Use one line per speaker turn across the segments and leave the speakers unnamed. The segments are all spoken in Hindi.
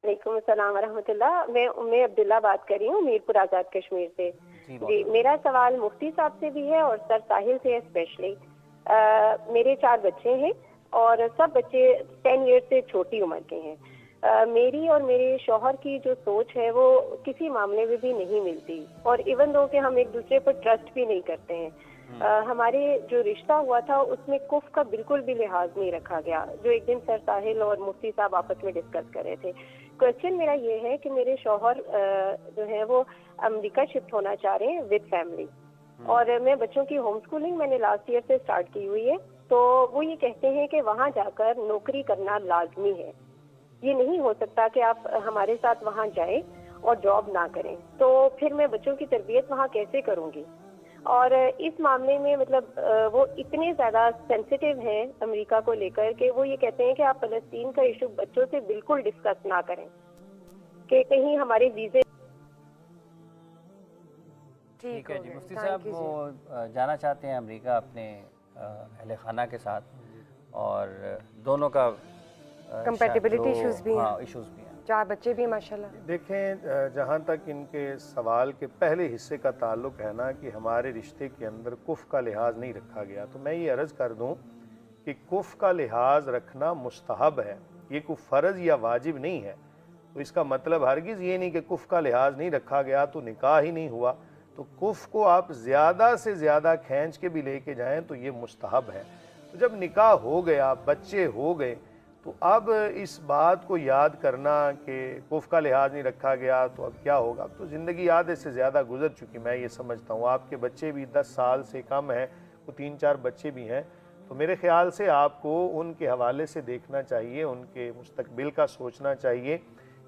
वालेकुम अस्सलाम वरहमतुल्लाह। मैं अब्दुल्ला बात कर रही हूँ, मीरपुर आज़ाद कश्मीर से। जी, मेरा सवाल मुफ्ती साहब से भी है और सर साहिल से है स्पेशली। मेरे 4 बच्चे हैं और सब बच्चे 10 ईयर से छोटी उम्र के हैं। मेरी और मेरे शौहर की जो सोच है वो किसी मामले में भी नहीं मिलती, और इवन दो कि हम एक दूसरे पर ट्रस्ट भी नहीं करते हैं। हमारे जो रिश्ता हुआ था उसमें कुफ का बिल्कुल भी लिहाज नहीं रखा गया, जो एक दिन सर साहिल और मुफ्ती साहब आपस में डिस्कस कर रहे थे। क्वेश्चन मेरा ये है कि मेरे शौहर जो है वो अमेरिका शिफ्ट होना चाह रहे हैं विद फैमिली, और मैं बच्चों की होम स्कूलिंग मैंने लास्ट ईयर से स्टार्ट की हुई है। तो वो ये कहते हैं कि वहाँ जाकर नौकरी करना लाजमी है, ये नहीं हो सकता कि आप हमारे साथ वहाँ जाएं और जॉब ना करें। तो फिर मैं बच्चों की तरबियत वहाँ कैसे करूँगी? और इस मामले में मतलब वो इतने ज़्यादा सेंसिटिव हैं अमेरिका को लेकर कि वो ये कहते हैं कि आप फ़लस्तीन का इशू बच्चों से बिल्कुल डिस्कस ना करें, कि कहीं हमारे वीज़े।
ठीक है जी। मुफ्ती साहब वो जाना चाहते हैं अमेरिका अपने अहले खाना के साथ, और दोनों का
कंपैटिबिलिटी इश्यूज भी हैं।
इश्यूज भी हैं।
4 बच्चे भी माशाल्लाह।
देखें, जहाँ तक इनके सवाल के पहले हिस्से का ताल्लुक़ है ना कि हमारे रिश्ते के अंदर कुफ़ का लिहाज नहीं रखा गया, तो मैं ये अर्ज़ कर दूँ कि कुफ़ का लिहाज रखना मुस्तहब है, ये कोई फ़र्ज़ या वाजिब नहीं है। तो इसका मतलब हरगिज़ ये नहीं कि कुफ़ का लिहाज नहीं रखा गया तो निकाह ही नहीं हुआ। तो कुफ़ को आप ज़्यादा से ज़्यादा खींच के भी लेके जाएँ तो ये मुस्तहब है। तो जब निकाह हो गया, बच्चे हो गए, तो अब इस बात को याद करना कि कुफ़ का लिहाज नहीं रखा गया तो अब क्या होगा। अब तो ज़िंदगी आधे से ज़्यादा गुजर चुकी, मैं ये समझता हूँ। आपके बच्चे भी 10 साल से कम हैं, वो 3-4 बच्चे भी हैं, तो मेरे ख़्याल से आपको उनके हवाले से देखना चाहिए, उनके मुस्तकबिल का सोचना चाहिए।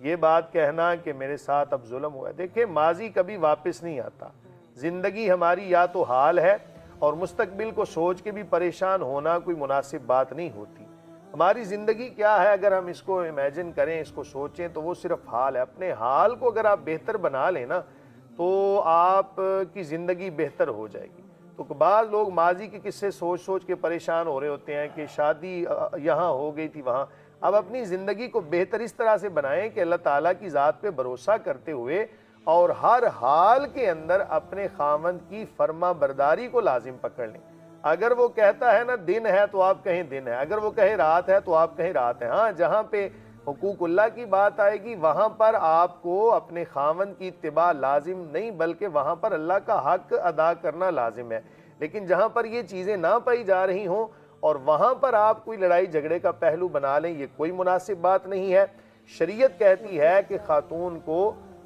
ये बात कहना कि मेरे साथ अब जुल्म हुआ, देखिए माजी कभी वापस नहीं आता। ज़िंदगी हमारी या तो हाल है, और मुस्तकबिल को सोच के भी परेशान होना कोई मुनासिब बात नहीं होती। हमारी ज़िंदगी क्या है, अगर हम इसको इमेजिन करें, इसको सोचें, तो वो सिर्फ हाल है। अपने हाल को अगर आप बेहतर बना लें ना, तो आपकी ज़िंदगी बेहतर हो जाएगी। तो बाज़ लोग माजी के किस्से सोच सोच के परेशान हो रहे होते हैं कि शादी यहाँ हो गई थी वहाँ। अब अपनी ज़िंदगी को बेहतर इस तरह से बनाएं कि अल्लाह ताला की ज़ात पे भरोसा करते हुए और हर हाल के अंदर अपने खामंद की फर्मा बरदारी को लाजिम पकड़ लें। अगर वो कहता है ना दिन है तो आप कहें दिन है, अगर वो कहे रात है तो आप कहें रात है। हाँ, जहाँ पे हुकूकुल्लाह की बात आएगी वहाँ पर आपको अपने खामंद की इत्तिबा लाजिम नहीं, बल्कि वहाँ पर अल्लाह का हक अदा करना लाजिम है। लेकिन जहाँ पर ये चीज़ें ना पाई जा रही हों और वहाँ पर आप कोई लड़ाई झगड़े का पहलू बना लें, ये कोई मुनासिब बात नहीं है। शरीयत कहती है कि खातून को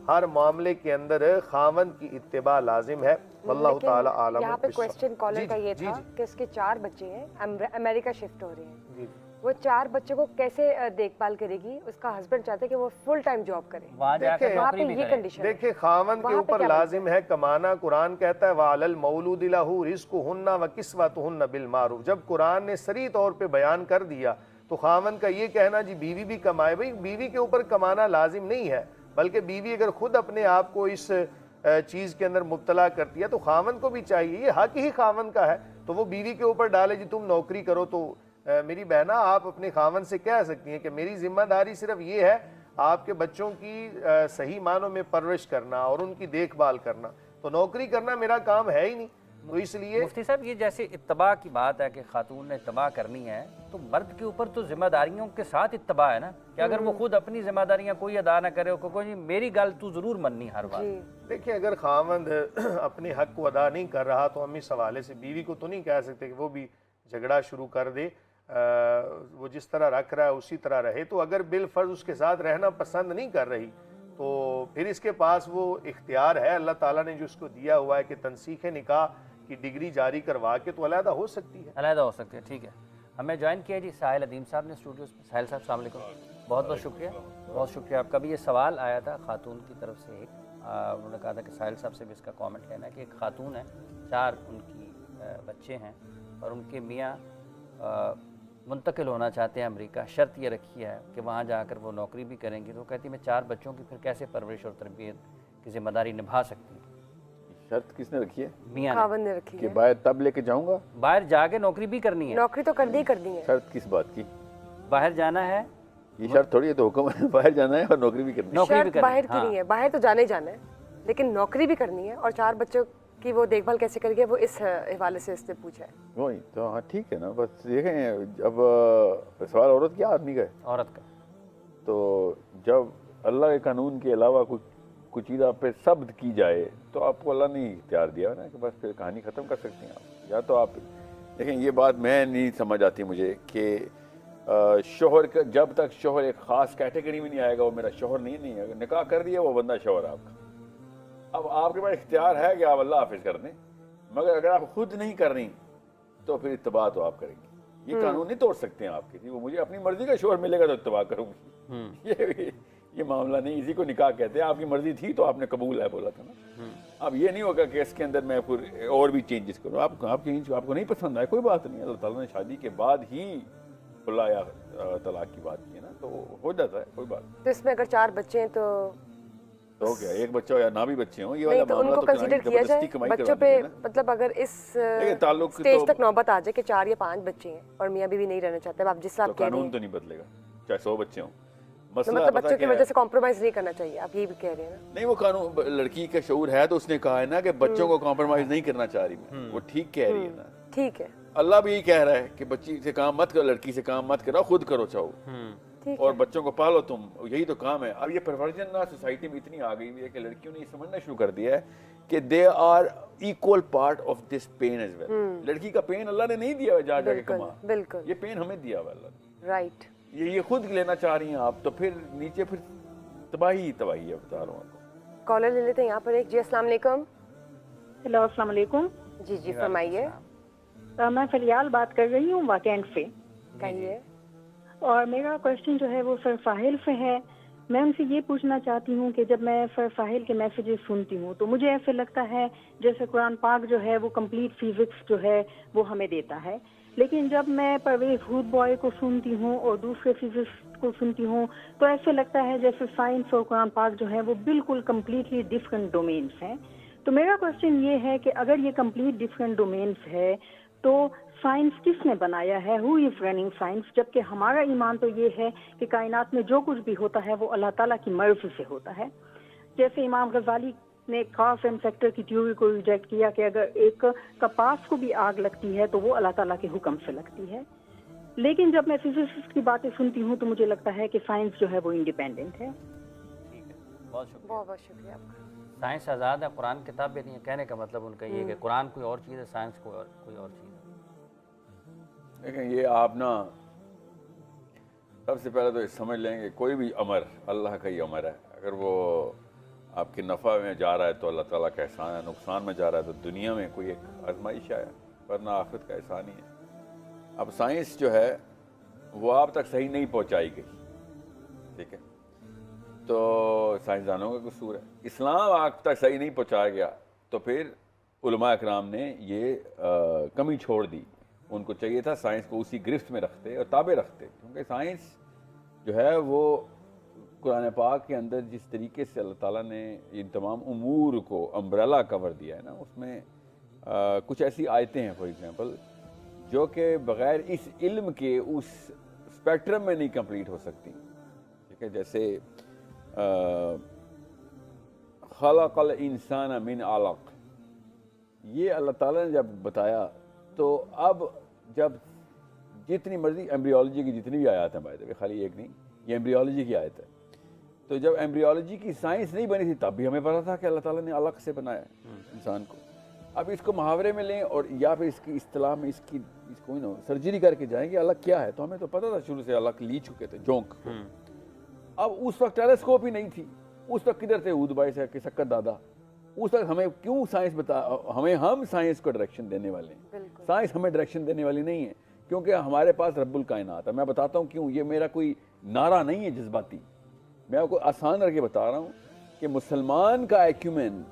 हर मामले के अंदर खामन की इत्तिबा लाजिम है। वल्लाहु ताला आलम।
यहाँ पे क्वेश्चन कॉलर का ये था कि उसके 4 बच्चे हैं, अमेरिका शिफ्ट हो रहे हैं, वो 4 बच्चों को कैसे देखभाल करेगी? उसका हस्बैंड चाहते हैं कि वो फुल टाइम जॉब करे, वहाँ पे ये कंडीशन।
देखिए, खामन के ऊपर लाजिम है कमाना। कुरान कहता है वालल मौलूदि लहू रिज़्कुहुन्ना व किस्वतुहुन्ना बिल मारूफ। जब कुरान ने सरी तौर पे बयान कर दिया तो खामन का ये कहना जी बीवी भी कमाए, भाई बीवी के ऊपर कमाना लाजिम नहीं है, बल्कि बीवी अगर खुद अपने आप को इस चीज़ के अंदर मुब्तला करती है तो खामन को भी चाहिए, ये हक ही खामन का है। तो वो बीवी के ऊपर डाले जी तुम नौकरी करो, तो मेरी बहना आप अपने खामन से कह सकती हैं कि मेरी जिम्मेदारी सिर्फ ये है आपके बच्चों की सही मानों में परवरिश करना और उनकी देखभाल करना, तो नौकरी करना मेरा काम है ही नहीं। तो इसलिए
मुफ्ती साहब, ये जैसे इत्तबा की बात है कि खातून ने इत्तबा करनी है, तो मर्द के ऊपर तो जिम्मेदारियों के साथ इत्तबा है ना, कि अगर वो खुद अपनी जिम्मेदारियां कोई अदा ना करे, कोई मेरी गल तू जरूर मननी हर बार।
देखिए, अगर खामंद अपने हक को अदा नहीं कर रहा तो हम इस हवाले से बीवी को तो नहीं कह सकते कि वो भी झगड़ा शुरू कर दे। वो जिस तरह रख रहा है उसी तरह रहे। तो अगर बिलफर्ज उसके साथ रहना पसंद नहीं कर रही तो फिर इसके पास वो इख्तियार है, अल्लाह ताला ने जो उसको दिया हुआ है कि तनसीख निकाह की डिग्री जारी करवा के तो अलहदा हो सकती है,
अलहदा हो सकती है। ठीक है, हमें ज्वाइन किया जी साहिल अदीम साहब ने स्टूडियोज़ में। साहिल साहब अस्सलाम वालेकुम, बहुत बहुत शुक्रिया, बहुत शुक्रिया आपका भी। ये सवाल आया था खातून की तरफ से, एक उन्होंने कहा था कि साहिल साहब से भी इसका कमेंट लेना है कि एक खातून है, 4 उनकी बच्चे हैं और उनके मियाँ मुंतकिल होना चाहते हैं अमेरिका। शर्त ये रखी है कि वहाँ जाकर वो नौकरी भी करेंगी। तो कहती मैं 4 बच्चों की फिर कैसे परवरिश और तरबियत की जिम्मेदारी निभा सकती हूँ।
शर्त किसने रखी है?
मियाँ
ने रखी
कि बाहर तब लेके जाऊंगा,
बाहर जाके नौकरी भी करनी है।
नौकरी तो करनी ही करनी है।
शर्त किस बात की?
बाहर जाना है
ये शर्त थोड़ी है, तो हुक्म है बाहर जाना है और नौकरी भी करनी है।
शर्त बाहर की नहीं है, बाहर तो जाने जाना है, लेकिन नौकरी भी करनी है और 4 बच्चों की वो देखभाल कैसे करेंगे, वो इस हवाले से इसने पूछा है।
वही तो, हाँ ठीक है ना, बस देखें अब सवाल औरत क्या आदमी का है?
औरत का।
तो जब अल्लाह के कानून के अलावा कुछ चीज़ आप पे सब्द की जाए तो आपको अल्लाह ने इख्तियार दिया ना कि बस फिर कहानी ख़त्म कर सकते हैं आप। या तो आप देखें, ये बात मैं नहीं समझ आती मुझे कि शोहर का, जब तक शोहर एक ख़ास कैटेगरी में नहीं आएगा वो मेरा शोहर नहीं है। अगर निकाह कर दिया वो बंदा शोहर आपका। अब आपके पास इख्तियार है कि आप अल्लाह हाफिज कर दें, मगर अगर आप खुद नहीं कर रही तो फिर इत्तबा तो आप करेंगे। ये कानून नहीं तोड़ सकते हैं आप किसी को। मुझे अपनी मर्जी का शोहर मिलेगा तो इत्तबा करूँगी। ये मामला नहीं, इसी को निकाह कहते हैं। आपकी मर्जी थी तो आपने कबूल है बोला था ना। अब ये नहीं होगा कि इसके अंदर मैं फिर और भी चेंजेस करूँ। आपको नहीं पसंद आए कोई बात नहीं, अल्लाह ताला ने शादी के बाद ही खुला या तलाक की बात की ना, तो हो जाता है, कोई बात।
तो इसमें अगर 4 बच्चे हैं तो
क्या एक बच्चा हो या ना भी बच्चे हो, ये
वाला तो मामला उनको कंसीडर किया जाए बच्चों पे। मतलब अगर इस स्टेज तक नौबत आ जाए कि 4 या 5 बच्चे हैं और मियां बीवी नहीं रहना चाहते, आप जिस आप कह रहे हैं,
कानून तो नहीं बदलेगा चाहे 100 बच्चे हों।
मतलब बच्चों की वजह से कॉम्प्रोमाइज नहीं करना चाहिए, आप ये भी कह रहे हैं ना?
नहीं, वो कानून, लड़की का शऊर है तो उसने कहा है ना कि बच्चों को कॉम्प्रोमाइज नहीं करना चाह रही मैं। वो ठीक कह रही है ना।
ठीक है,
अल्लाह भी यही कह रहा है कि बच्ची से काम मत करो, लड़की से काम मत करो, खुद करो चाहो और बच्चों को पालो तुम, यही तो काम है। अब ये परवर्जन ना सोसाइटी में इतनी आ गई है कि लड़कियों ने ये समझना शुरू कर दिया है कि they are equal part of this pen as well. लड़की का पेन अल्लाह ने नहीं दिया जा जाके कमा,
बिल्कुल
ये पेन हमें दिया हुआ अल्लाह ने।
राइट,
ये खुद लेना चाह रही हैं आप, तो फिर नीचे फिर तबाही है, बता रहा हूँ आपको।
कॉलर ले लेते हैं यहाँ पर एक। जी अस्सलाम वालेकुम।
हेलो अस्सलाम वालेकुम।
जी फरमाइए।
मैं फरियाल बात कर रही हूँ वाकैंड से।
कहिए।
और मेरा क्वेश्चन जो है वो सर साहिल से है। मैं उनसे ये पूछना चाहती हूँ कि जब मैं सर साहिल के मैसेजेस सुनती हूँ तो मुझे ऐसे लगता है जैसे कुरान पाक जो है वो कंप्लीट फिजिक्स जो है वो हमें देता है, लेकिन जब मैं परवेज हुड बॉय को सुनती हूँ और दूसरे फिजिक्स को सुनती हूँ तो ऐसे लगता है जैसे साइंस और कुरान पाक जो है वो बिल्कुल कम्प्लीटली डिफरेंट डोमेन्स हैं। तो मेरा क्वेश्चन ये है कि अगर ये कंप्लीट डिफरेंट डोमेन्स है तो साइंस किसने बनाया है? Who is running science? जबकि हमारा ईमान तो ये है कि कायनात में जो कुछ भी होता है वो अल्लाह ताला की मर्जी से होता है। जैसे इमाम गजाली ने कॉज एंड फैक्टर की थ्योरी को रिजेक्ट किया कि अगर एक कपास को भी आग लगती है तो वो अल्लाह ताला के हुक्म से लगती है। लेकिन जब मैं फिजिसिस्ट की बातें सुनती हूँ तो मुझे लगता है कि साइंस जो है वो इंडिपेंडेंट है।
ठीक है, बहुत
शुक्रिया आपका।
साइंस आज़ाद है, कुरान किताब भी नहीं है। कहने का मतलब उनका ये है कि कुरान कोई और चीज़ है, साइंस कोई और चीज़ है।
लेकिन ये आप ना सबसे पहले तो ये समझ लेंगे कोई भी अमर अल्लाह का ही अमर है। अगर वो आपके नफ़ा में जा रहा है तो अल्लाह ताला का एहसान है, नुकसान में जा रहा है तो दुनिया में कोई एक आजमाइश है, वरना आखिरत का एहसान ही है। अब साइंस जो है वो आप तक सही नहीं पहुंचाई गई, ठीक है, तो साइंसदानों का कसूर है। इस्लाम आप तक सही नहीं पहुंचाया गया तो फिर उलमा इकराम ने ये कमी छोड़ दी। उनको चाहिए था साइंस को उसी गिरफ्त में रखते और ताबे रखते, क्योंकि साइंस जो है वो कुरान पाक के अंदर जिस तरीके से अल्लाह ताला ने इन तमाम उमूर को अम्ब्रेला कवर दिया है ना, उसमें कुछ ऐसी आयतें हैं फॉर एग्जांपल जो कि बग़ैर इस इल्म के उस स्पेक्ट्रम में नहीं कंप्लीट हो सकती, ठीक है। जैसे खलक़ल इंसान मिन अलक़, ये अल्लाह ताला ने जब बताया तो अब जब जितनी मर्जी एम्ब्रियोलॉजी की जितनी भी आयत हैं, बाय द वे खाली एक नहीं, ये एम्ब्रियोलॉजी की आयत है, तो जब एम्ब्रियोलॉजी की साइंस नहीं बनी थी तब भी हमें पता था कि अल्लाह ताला ने अलग से बनाया इंसान को। अब इसको मुहावरे में लें और या फिर इसकी इस्तिलाह में इसको ना सर्जरी करके जाएंगे अलग क्या है, तो हमें तो पता था शुरू से अलग ली चुके थे जोंक। अब उस वक्त टेलीस्कोप ही नहीं थी, उस वक्त किधर थे ऊद भाई से कि शक्कर दादा, उस वक्त हमें क्यों साइंस हम साइंस को डायरेक्शन देने वाले हैं। साइंस हमें डायरेक्शन देने वाली नहीं है, क्योंकि हमारे पास रब्बुल कायनात है। मैं बताता हूँ क्यों, ये मेरा कोई नारा नहीं है जज्बाती, मैं आपको आसान करके बता रहा हूँ कि मुसलमान का एक्यूमेन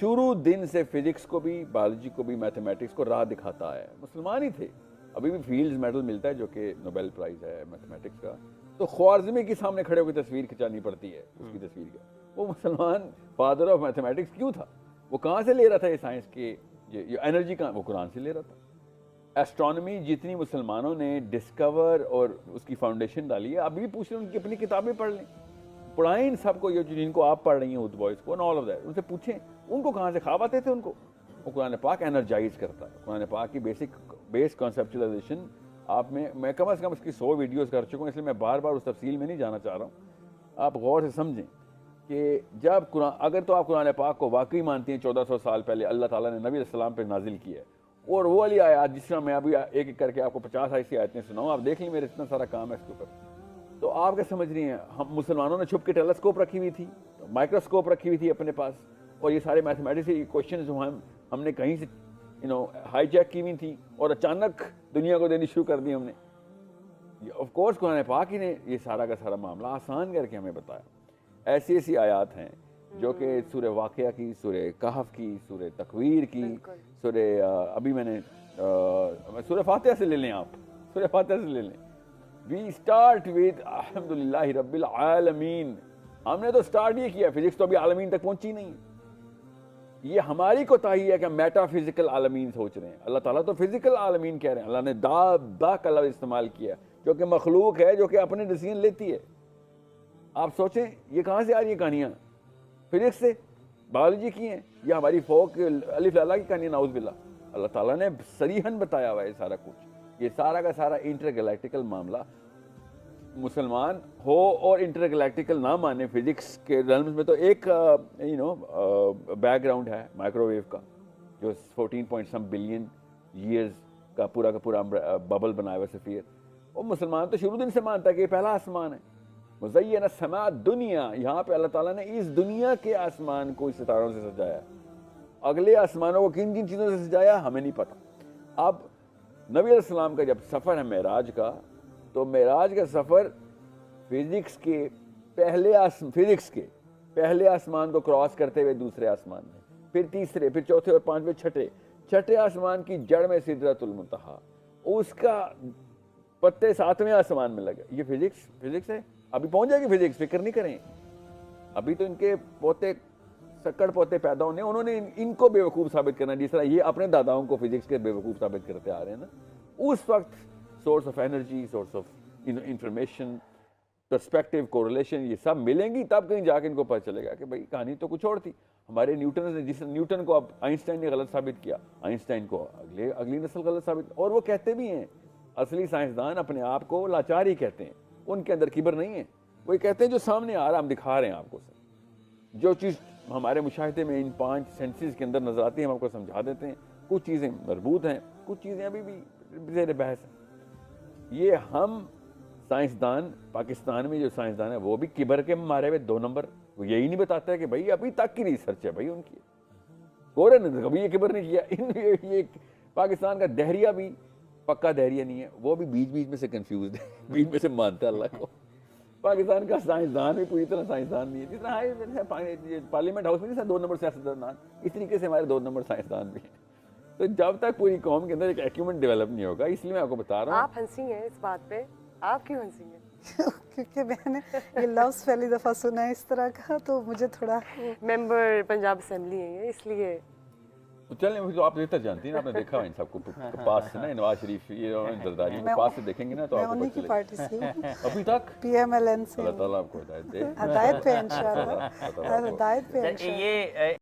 शुरू दिन से फिजिक्स को भी, बायोलॉजी को भी, मैथमेटिक्स को राह दिखाता है। मुसलमान ही थे, अभी भी फील्ड्स मेडल मिलता है जो कि नोबेल प्राइज़ है मैथमेटिक्स का, तो ख्वारिज़मी के सामने खड़े होकर तस्वीर खिंचानी पड़ती है उसकी तस्वीर का। वो मुसलमान फादर ऑफ मैथमेटिक्स क्यों था? वो कहाँ से ले रहा था ये साइंस के, ये एनर्जी कहाँ? वो कुरान से ले रहा था। एस्ट्रोनॉमी जितनी मुसलमानों ने डिस्कवर और उसकी फाउंडेशन डाली है, अभी पूछ रहे हैं उनकी अपनी किताबें पढ़ लें, पढ़ाएं इन सबको, ये जिनको आप पढ़ रही हैं उस बॉयज़ को, ऑल ऑफ दैट, उनसे पूछें उनको कहाँ से ख्वाब आते थे उनको। वो कुरान पाक एनर्जाइज करता है, कुरान पाक की बेस कॉन्सेप्चुलाइजेशन आप में, मैं कम से कम इसकी 100 वीडियोस कर चुका हूँ, इसलिए मैं बार बार उस तफसील में नहीं जाना चाह रहा हूँ। आप गौर से समझें कि जब कुरान, अगर तो आप कुरान पाक को वाकई मानती हैं 1400 साल पहले अल्लाह ताला ने नबी अलैहिस्सलाम पे नाजिल किया है, और वो वाली आयत जिस तरह मैं अभी एक एक करके आपको 50 ऐसी आयतें सुनाऊँ, आप देख लें मेरे इतना सारा काम है इसके ऊपर। तो आप क्या समझ रही हैं, हम मुसलमानों ने छुप के टेलीस्कोप रखी हुई थी, माइक्रोस्कोप रखी हुई थी अपने पास, और ये सारे मैथमेटिक्स के क्वेश्चन जो हमने कहीं से हाईजैक की हुई थी और अचानक दुनिया को देनी शुरू कर दी हमने। ऑफ कोर्स कुरान पाक ही ने ये सारा का सारा मामला आसान करके हमें बताया। ऐसी ऐसी आयत हैं जो कि सूरह वाक़िया की, सूरह कहफ की, सूरह तकवीर की, सूरह अभी मैंने सूरह फातिहा से ले लें, आप सूरह फातिहा से ले लें। वी स्टार्ट विद अल्हम्दुलिल्लाहि रब्बिल आलमीन, हमने तो स्टार्ट ये किया, फिजिक्स तो अभी आलमीन तक पहुंची नहीं। ये हमारी कोताही है कि मेटाफिजिकल आलमीन सोच रहे हैं, अल्लाह ताला तो फिजिकल आलमीन कह रहे हैं। अल्लाह ने दा का लफ्ज़ इस्तेमाल किया जो कि मखलूक है, जो कि अपने डिसीजन लेती है। आप सोचें ये कहाँ से आ रही है कहानियाँ, फिजिक्स से, बायोलॉजी की हैं, या हमारी फोक अलिफ लाला की कहानी, नाउज़ बिल्लाह। अल्लाह ताला ने सरीहन बताया हुआ है सारा कुछ। ये सारा का सारा इंटरगैलेक्टिकल मामला, मुसलमान हो और इंटरगैलेक्टिकल ना माने, फिजिक्स के रल्म्स में तो एक बैकग्राउंड है माइक्रोवेव का, जो 14 बिलियन ईयर्स का पूरा बबल बनाया हुआ सफ़ीर। और मुसलमान तो शुरू दिन से मानता है कि पहला आसमान है, मुज़य्यन समा दुनिया, यहाँ पे अल्लाह ताला ने इस दुनिया के आसमान को इस सितारों से सजाया। अगले आसमानों को किन किन चीज़ों से सजाया हमें नहीं पता। अब नबी अलैहिस्सलाम का जब सफ़र है मेराज का, तो मेराज का सफ़र फिजिक्स के पहले आसमान को क्रॉस करते हुए दूसरे आसमान में, फिर तीसरे, फिर चौथे और पांचवें, छठे आसमान की जड़ में सिदरतुल मुंतहा, उसका पत्ते 7वें आसमान में लगे। ये फिजिक्स है, अभी पहुंच जाएगी फिजिक्स, फिक्र नहीं करें। अभी तो इनके सक्कड़ पोते पैदा होने, उन्होंने इनको बेवकूफ़ साबित करना, जिस तरह ये अपने दादाओं को फिजिक्स के बेवकूफ़ साबित करते आ रहे हैं ना। उस वक्त source of energy, source of information, perspective, correlation, ये सब मिलेंगी, तब कहीं जाके इनको पता चलेगा कि भाई कहानी तो कुछ और थी। हमारे न्यूटन को अब आइंस्टाइन ने गलत साबित किया, आइंस्टाइन को अगली नस्ल गलत साबित, और वो कहते भी हैं, असली साइंसदान अपने आप को लाचार ही कहते हैं, उनके अंदर किबर नहीं है। वो कहते हैं जो सामने आ रहा हम दिखा रहे हैं आपको, जो चीज़ हमारे मुशाहिदे में इन 5 सेंसेस के अंदर नजर आती है हम आपको समझा देते हैं। कुछ चीज़ें मजबूत हैं, कुछ चीज़ें अभी भी ज़ेर बहस हैं। ये हम साइंसदान, पाकिस्तान में जो साइंसदान है वो भी किबर के मारे हुए 2 नंबर, वो यही नहीं बताता है कि भाई अभी तक की रिसर्च है भाई उनकी, गोरे ने कभी ये किबर नहीं किया। ये पाकिस्तान का दहरिया भी पक्का दहरिया नहीं है, वो भी बीच में से कंफ्यूज है, बीच में से मानता है अल्लाह को। पाकिस्तान का साइंसदान भी पूरी तरह साइंसदान नहीं है, जिस तरह पार्लियामेंट हाउस में नहीं 2 नंबर सियासतदान, इस तरीके से हमारे 2 नंबर साइंसदान भी हैं। तो जब तक पूरी कौम के अंदर एक एक्यूमेंट डेवलप नहीं होगा, इसलिए मैं आपको बता रहा हूँ।
आप हंसी हैं इस बात पे, आप क्यों हंसी हैं?
क्योंकि मैंने ये लफ्ज़ पहली दफ़ा सुना है इस तरह का, तो मुझे थोड़ा
मेंबर पंजाब असेंबली है इसलिए।
तो चलें, तो आप बेहतर जानती हैं ना, आपने देखा है इन सबको पास से ना, नवाज शरीफ ये जरदारी को पास से देखेंगे ना तो आपको पता
पार्टी से
अभी तक
PMLN से।
अल्लाह ताला आपको हिदायत दे,
हिदायत पे इंशाल्लाह, हिदायत पे इंशाल्लाह।
ये